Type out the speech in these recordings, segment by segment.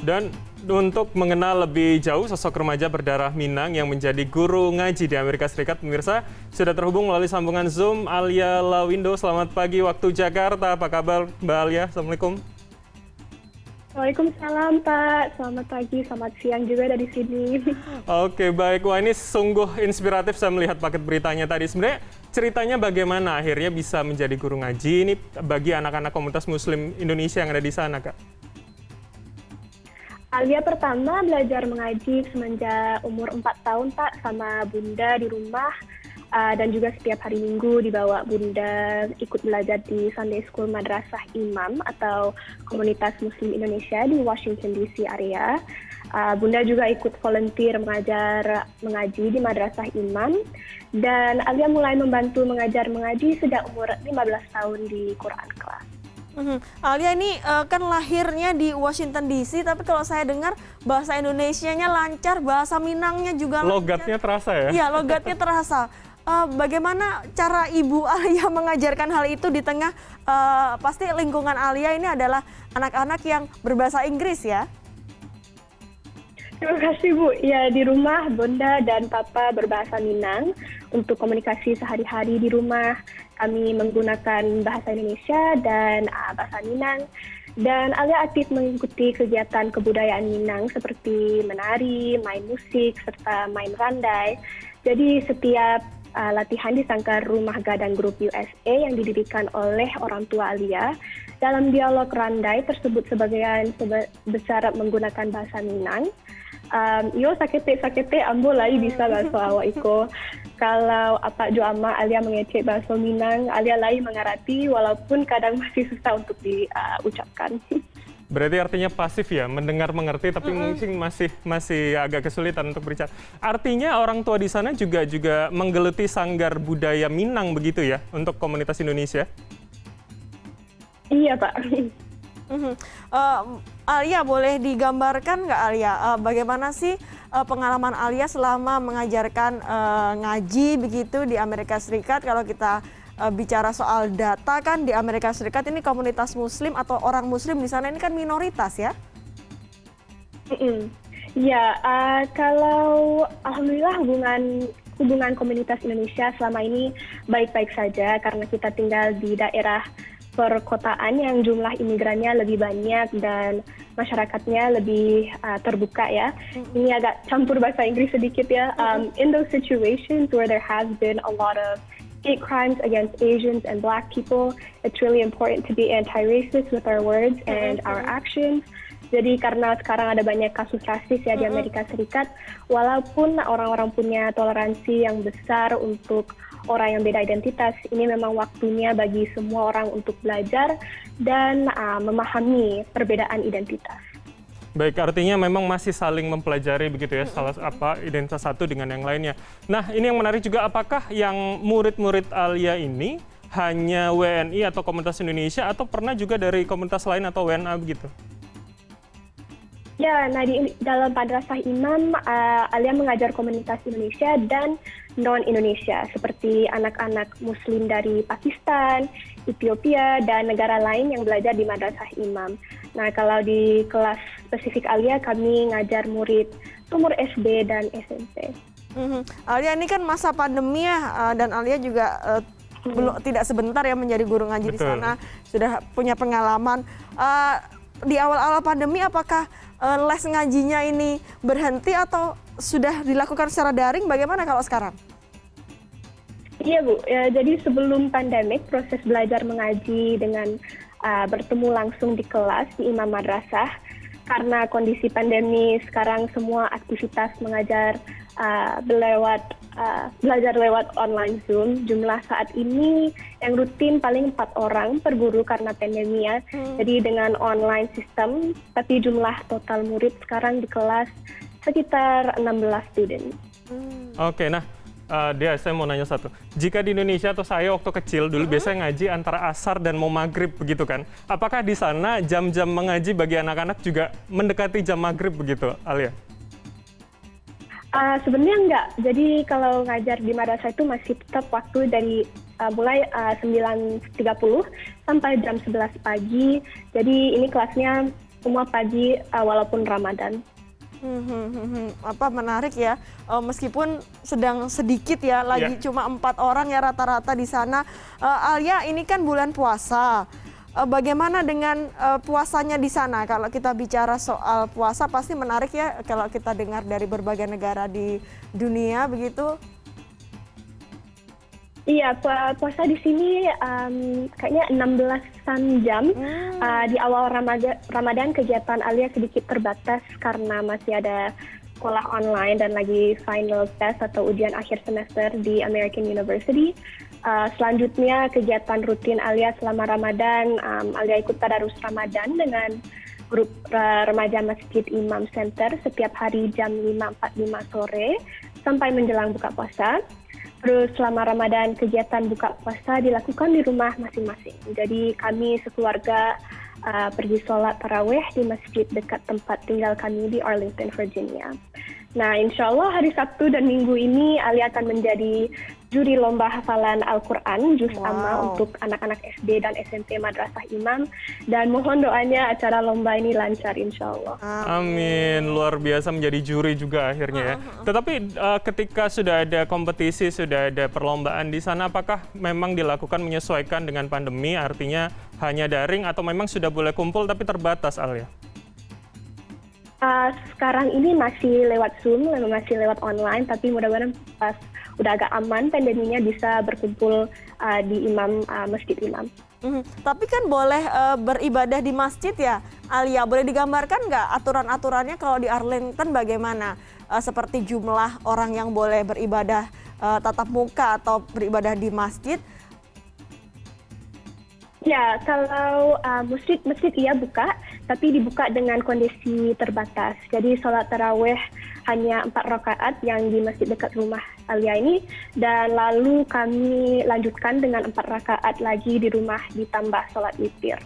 Dan untuk mengenal lebih jauh sosok remaja berdarah Minang yang menjadi guru ngaji di Amerika Serikat, pemirsa sudah terhubung melalui sambungan Zoom Alia Lawindo. Selamat pagi waktu Jakarta. Apa kabar Mbak Alia? Assalamualaikum. Waalaikumsalam Pak, selamat pagi, selamat siang juga dari sini. Oke baik, wah ini sungguh inspiratif saya melihat paket beritanya tadi. Sebenarnya ceritanya bagaimana akhirnya bisa menjadi guru ngaji ini bagi anak-anak komunitas muslim Indonesia yang ada di sana, Kak? Alia pertama belajar mengaji semenjak umur 4 tahun Pak, sama Bunda di rumah. Dan juga setiap hari Minggu dibawa Bunda ikut belajar di Sunday School Madrasah Imam atau komunitas Muslim Indonesia di Washington DC area. Bunda juga ikut volunteer mengajar mengaji di Madrasah Imam. Dan Alia mulai membantu mengajar mengaji sejak umur 15 tahun di Quran Class. Alia ini kan lahirnya di Washington DC, tapi kalau saya dengar bahasa Indonesianya lancar, bahasa Minangnya juga lancar. Logatnya terasa ya? Iya, logatnya terasa. Bagaimana cara Ibu Alia mengajarkan hal itu di tengah pasti lingkungan Alia ini adalah anak-anak yang berbahasa Inggris ya? Terima kasih Bu. Ya, di rumah Bunda dan Papa berbahasa Minang. Untuk komunikasi sehari-hari di rumah kami menggunakan bahasa Indonesia dan bahasa Minang. Dan Alia aktif mengikuti kegiatan kebudayaan Minang seperti menari, main musik, serta main randai. Jadi setiap latihan di Sangkar Rumah Gadang Group USA yang didirikan oleh orang tua Alia. Dalam dialog randai tersebut sebagian besar menggunakan bahasa Minang. Yo sakete ambo lai bisa bahasa awak iko. Kalau apa jo ama Alia mengecek bahasa Minang, Alia lai mengerti walaupun kadang masih susah untuk diucapkan. Berarti artinya pasif ya, mendengar mengerti tapi mungkin masih agak kesulitan untuk berbicara. Artinya orang tua di sana juga menggeluti sanggar budaya Minang begitu ya untuk komunitas Indonesia? Iya Pak. Alia boleh digambarkan nggak Alia bagaimana sih pengalaman Alia selama mengajarkan ngaji begitu di Amerika Serikat? Kalau kita bicara soal data kan di Amerika Serikat ini komunitas muslim atau orang muslim di sana ini kan minoritas ya? Ya, kalau alhamdulillah hubungan komunitas Indonesia selama ini baik-baik saja karena kita tinggal di daerah perkotaan yang jumlah imigrannya lebih banyak dan masyarakatnya lebih terbuka ya. Ini agak campur bahasa Inggris sedikit ya. In those situations where there has been a lot of hate crimes against Asians and Black people, it's really important to be anti-racist with our words and our actions. Jadi karena sekarang ada banyak kasus rasis ya di Amerika Serikat, walaupun orang-orang punya toleransi yang besar untuk orang yang beda identitas, ini memang waktunya bagi semua orang untuk belajar dan memahami perbedaan identitas. Baik, artinya memang masih saling mempelajari begitu ya, salah apa identitas satu dengan yang lainnya. Nah, ini yang menarik juga, apakah yang murid-murid Alia ini hanya WNI atau komunitas Indonesia atau pernah juga dari komunitas lain atau WNA begitu? Ya, nah di dalam Madrasah Imam, Alia mengajar komunitas Indonesia dan non-Indonesia, seperti anak-anak Muslim dari Pakistan, Ethiopia, dan negara lain yang belajar di Madrasah Imam. Nah, kalau di kelas spesifik Alia, kami ngajar murid umur SD dan SMP. Alia ini kan masa pandemi ya, dan Alia juga tidak sebentar ya menjadi guru ngaji. Betul. Di sana, sudah punya pengalaman. Di awal-awal pandemi, apakah les ngajinya ini berhenti atau sudah dilakukan secara daring? Bagaimana kalau sekarang? Iya Bu, ya, jadi sebelum pandemik proses belajar mengaji dengan bertemu langsung di kelas di Imam Madrasah. Karena kondisi pandemi sekarang semua aktivitas mengajar belajar lewat online Zoom. Jumlah saat ini yang rutin paling 4 orang per guru karena pandemi ya. Jadi dengan online system, tapi jumlah total murid sekarang di kelas sekitar 16 student. Oke, nah Dia, saya mau nanya satu. Jika di Indonesia atau saya waktu kecil dulu biasanya ngaji antara asar dan mau maghrib begitu kan? Apakah di sana jam-jam mengaji bagi anak-anak juga mendekati jam maghrib begitu, Alia? Sebenarnya enggak. Jadi kalau ngajar di madrasah itu masih tetap waktu dari mulai 9.30 sampai jam 11 pagi. Jadi ini kelasnya semua pagi walaupun Ramadan. Apa menarik ya, meskipun sedang sedikit ya, lagi cuma 4 orang ya rata-rata di sana. Alia, ini kan bulan puasa. Bagaimana dengan puasanya di sana? Kalau kita bicara soal puasa pasti menarik ya kalau kita dengar dari berbagai negara di dunia begitu. Iya, puasa di sini kayaknya 16-an jam. Di awal Ramadan kegiatan Alia sedikit terbatas karena masih ada sekolah online dan lagi final test atau ujian akhir semester di American University. Selanjutnya kegiatan rutin Alia selama Ramadan, Alia ikut tadarus Ramadan dengan grup remaja Masjid Imam Center setiap hari jam 5.45 sore sampai menjelang buka puasa. Terus selama Ramadan kegiatan buka puasa dilakukan di rumah masing-masing. Jadi kami sekeluarga pergi sholat taraweh di masjid dekat tempat tinggal kami di Arlington, Virginia. Nah, insya Allah hari Sabtu dan Minggu ini Alia akan menjadi juri lomba hafalan Al-Quran, Juz Amma untuk anak-anak SD dan SMP Madrasah Imam. Dan mohon doanya acara lomba ini lancar insya Allah. Amin, luar biasa menjadi juri juga akhirnya ya. Tetapi ketika sudah ada kompetisi, sudah ada perlombaan di sana, apakah memang dilakukan menyesuaikan dengan pandemi, artinya hanya daring atau memang sudah boleh kumpul tapi terbatas, Alia? Sekarang ini masih lewat Zoom, masih lewat online, tapi mudah-mudahan pas udah agak aman pandeminya bisa berkumpul di Masjid Imam. Tapi kan boleh beribadah di masjid ya, Alia. Boleh digambarkan nggak aturan-aturannya kalau di Arlington bagaimana? Seperti jumlah orang yang boleh beribadah tatap muka atau beribadah di masjid? Ya, kalau masjid iya buka, tapi dibuka dengan kondisi terbatas. Jadi sholat taraweh hanya 4 rakaat yang di masjid dekat rumah Alia ini, dan lalu kami lanjutkan dengan 4 rakaat lagi di rumah ditambah sholat witir.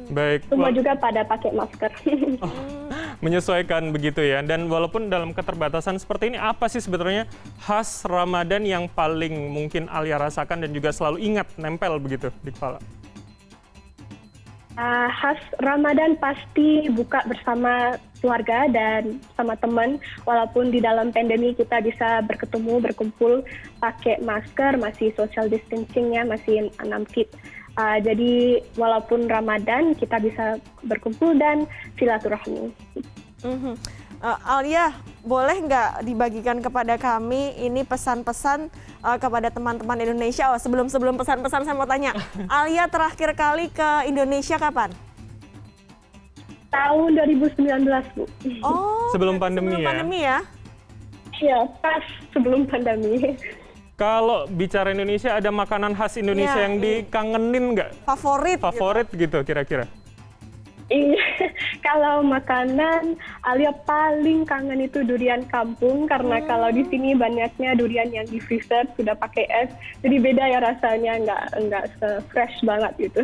Baik. Semua juga pada pakai masker. Menyesuaikan begitu ya. Dan walaupun dalam keterbatasan seperti ini, apa sih sebetulnya khas Ramadan yang paling mungkin Alia rasakan dan juga selalu ingat, nempel begitu di kepala? Khas Ramadan pasti buka bersama keluarga dan sama teman. Walaupun di dalam pandemi kita bisa berketemu, berkumpul, pakai masker, masih social distancing-nya, masih 6 feet. Jadi walaupun Ramadan kita bisa berkumpul dan silaturahmi. Alia, boleh nggak dibagikan kepada kami ini pesan-pesan kepada teman-teman Indonesia? Sebelum pesan-pesan saya mau tanya, Alia terakhir kali ke Indonesia kapan? Tahun 2019, Bu. Oh, sebelum pandemi ya? Pandemi ya? Iya, pas sebelum pandemi. Kalau bicara Indonesia, ada makanan khas Indonesia yang dikangenin nggak? Favorit gitu kira-kira? Iya, kalau makanan Alia paling kangen itu durian kampung, karena kalau di sini banyaknya durian yang di freezer sudah pakai es, jadi beda ya rasanya, nggak fresh banget gitu.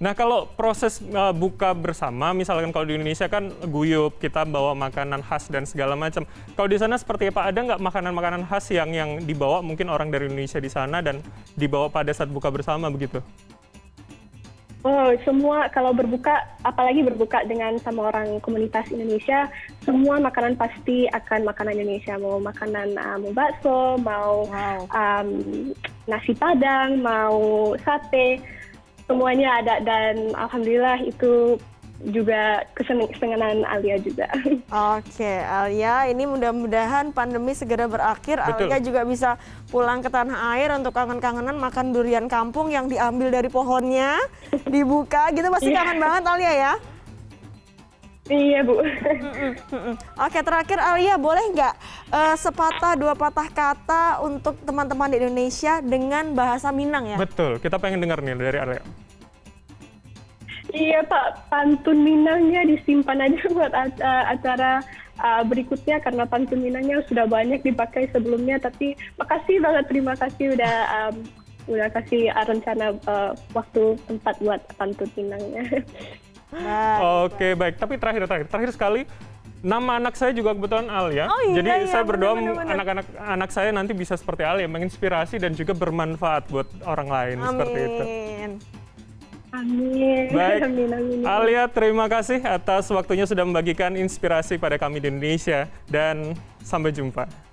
Nah, kalau proses buka bersama, misalkan kalau di Indonesia kan guyup, kita bawa makanan khas dan segala macam. Kalau di sana seperti apa? Ada nggak makanan-makanan khas yang dibawa mungkin orang dari Indonesia di sana dan dibawa pada saat buka bersama begitu? Oh, semua kalau berbuka, apalagi berbuka dengan sama orang komunitas Indonesia, semua makanan pasti akan makanan Indonesia. Mau makanan mau bakso, mau nasi padang, mau sate, semuanya ada, dan alhamdulillah itu juga kesenangan Alia juga. Oke, Alia, ini mudah-mudahan pandemi segera berakhir. Betul. Alia juga bisa pulang ke tanah air untuk kangen-kangenan makan durian kampung yang diambil dari pohonnya, dibuka gitu. Pasti kangen banget Alia ya? Iya, Bu. Oke, terakhir Alia, boleh nggak sepatah dua patah kata untuk teman-teman di Indonesia dengan bahasa Minang ya? Betul, kita pengen dengar nih dari Alia. Iya, Pak, pantun Minangnya disimpan aja buat acara berikutnya, karena pantun Minangnya sudah banyak dipakai sebelumnya. Tapi makasih banget, terima kasih udah kasih rencana waktu tempat buat pantun Minangnya. Oke, baik. Tapi terakhir sekali, nama anak saya juga kebetulan Alia. Oh, iya, jadi iya, saya berdoa benar. anak saya nanti bisa seperti Alia, menginspirasi dan juga bermanfaat buat orang lain. Amin. Seperti itu. Amin. Baik, Amin, amin. Alia terima kasih atas waktunya sudah membagikan inspirasi pada kami di Indonesia dan sampai jumpa.